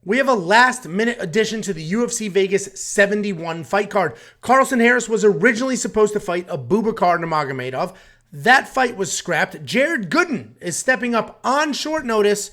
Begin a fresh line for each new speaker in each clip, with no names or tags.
We have a last-minute addition to the UFC Vegas 71 fight card. Carlston Harris was originally supposed to fight Abubakar Nurmagomedov. That fight was scrapped. Jared Gooden is stepping up on short notice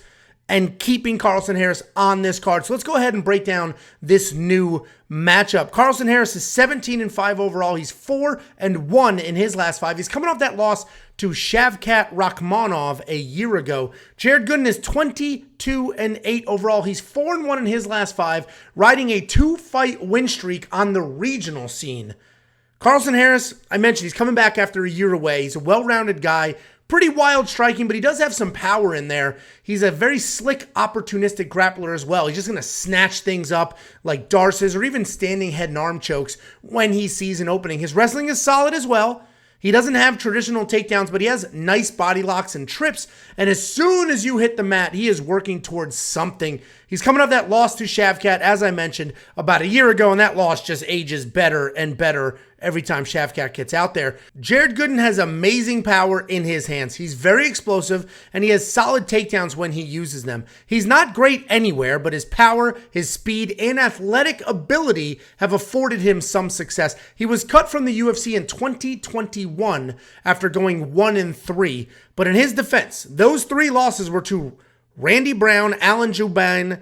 and keeping Carlston Harris on this card. So let's go ahead and break down this new matchup. Carlston Harris is 17-5 overall. He's 4-1 in his last 5. He's coming off that loss to Shavkat Rakhmonov a year ago. Jared Gooden is 22-8 overall. He's 4-1 in his last 5, riding a 2-fight win streak on the regional scene. Carlston Harris, I mentioned, he's coming back after a year away. He's a well-rounded guy. Pretty wild striking, but he does have some power in there. He's a very slick, opportunistic grappler as well. He's just going to snatch things up like Darces or even standing head and arm chokes when he sees an opening. His wrestling is solid as well. He doesn't have traditional takedowns, but he has nice body locks and trips. And as soon as you hit the mat, he is working towards something. He's coming off that loss to Shavkat, as I mentioned, about a year ago, and that loss just ages better and better every time Shavkat gets out there. Jared Gooden has amazing power in his hands. He's very explosive, and he has solid takedowns when he uses them. He's not great anywhere, but his power, his speed, and athletic ability have afforded him some success. He was cut from the UFC in 2021 after going 1-3, but in his defense, those 3 losses were to Randy Brown, Alan Jouban,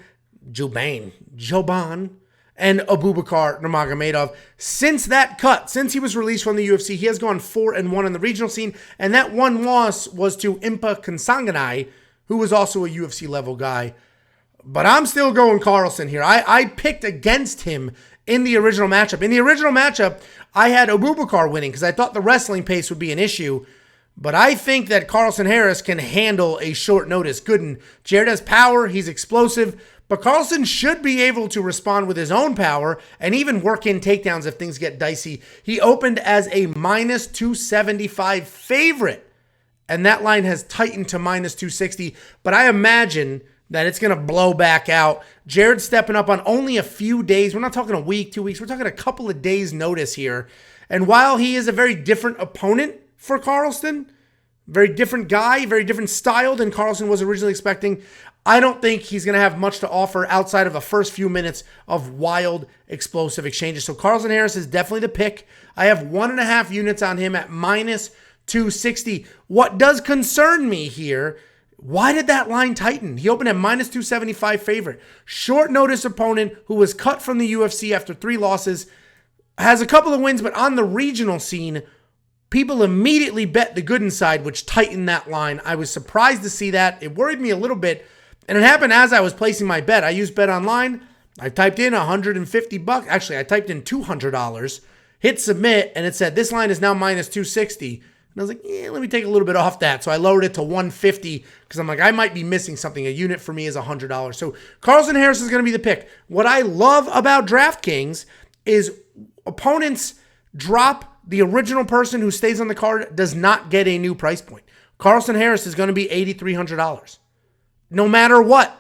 and Abubakar Nurmagomedov. Since that cut, since he was released from the UFC, he has gone 4-1 on the regional scene, and that one loss was to Impa Kasanganay, who was also a UFC level guy. But I'm still going Carlston here. I picked against him in the original matchup. In the original matchup, I had Abubakar winning because I thought the wrestling pace would be an issue. But I think that Carlston Harris can handle a short notice. Gooden. Jared has power. He's explosive. But Carlston should be able to respond with his own power and even work in takedowns if things get dicey. He opened as a -275 favorite, and that line has tightened to -260. But I imagine that it's going to blow back out. Jared's stepping up on only a few days. We're not talking a week, 2 weeks. We're talking a couple of days' notice here. And while he is a very different opponent for Carlston, very different guy, very different style than Carlston was originally expecting, I don't think he's going to have much to offer outside of the first few minutes of wild, explosive exchanges. So Carlston Harris is definitely the pick. I have 1.5 units on him at -260. What does concern me here, why did that line tighten? He opened at -275 favorite. Short notice opponent who was cut from the UFC after 3 losses, has a couple of wins, but on the regional scene, people immediately bet the Gooden side, which tightened that line. I was surprised to see that. It worried me a little bit. And it happened as I was placing my bet. I used Bet Online. I typed in $150. Actually, I typed in $200. Hit submit, and it said this line is now -260. And I was like, let me take a little bit off that. So I lowered it to $150 because I'm like, I might be missing something. A unit for me is $100. So Carlston Harris is going to be the pick. What I love about DraftKings is opponents drop. The original person who stays on the card does not get a new price point. Carlston Harris is going to be $8,300. No matter what.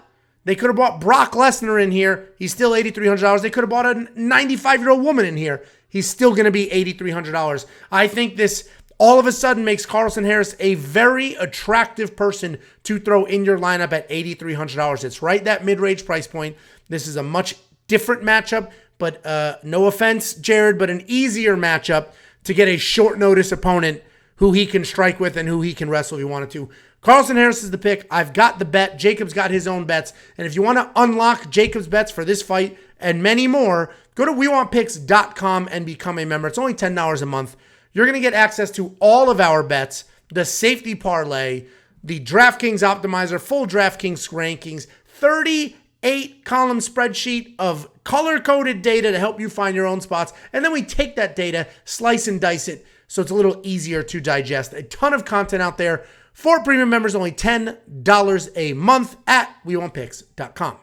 They could have bought Brock Lesnar in here. He's still $8,300. They could have bought a 95-year-old woman in here. He's still going to be $8,300. I think this all of a sudden makes Carlston Harris a very attractive person to throw in your lineup at $8,300. It's right that mid-range price point. This is a much different matchup, but no offense, Jared, but an easier matchup to get a short notice opponent who he can strike with and who he can wrestle if he wanted to. Carlston Harris is the pick. I've got the bet. Jacob's got his own bets. And if you want to unlock Jacob's bets for this fight and many more, go to WeWantPicks.com and become a member. It's only $10 a month. You're going to get access to all of our bets, the safety parlay, the DraftKings optimizer, full DraftKings rankings, 38-column spreadsheet of color-coded data to help you find your own spots. And then we take that data, slice and dice it so it's a little easier to digest. A ton of content out there. For premium members, only $10 a month at WeWantPicks.com.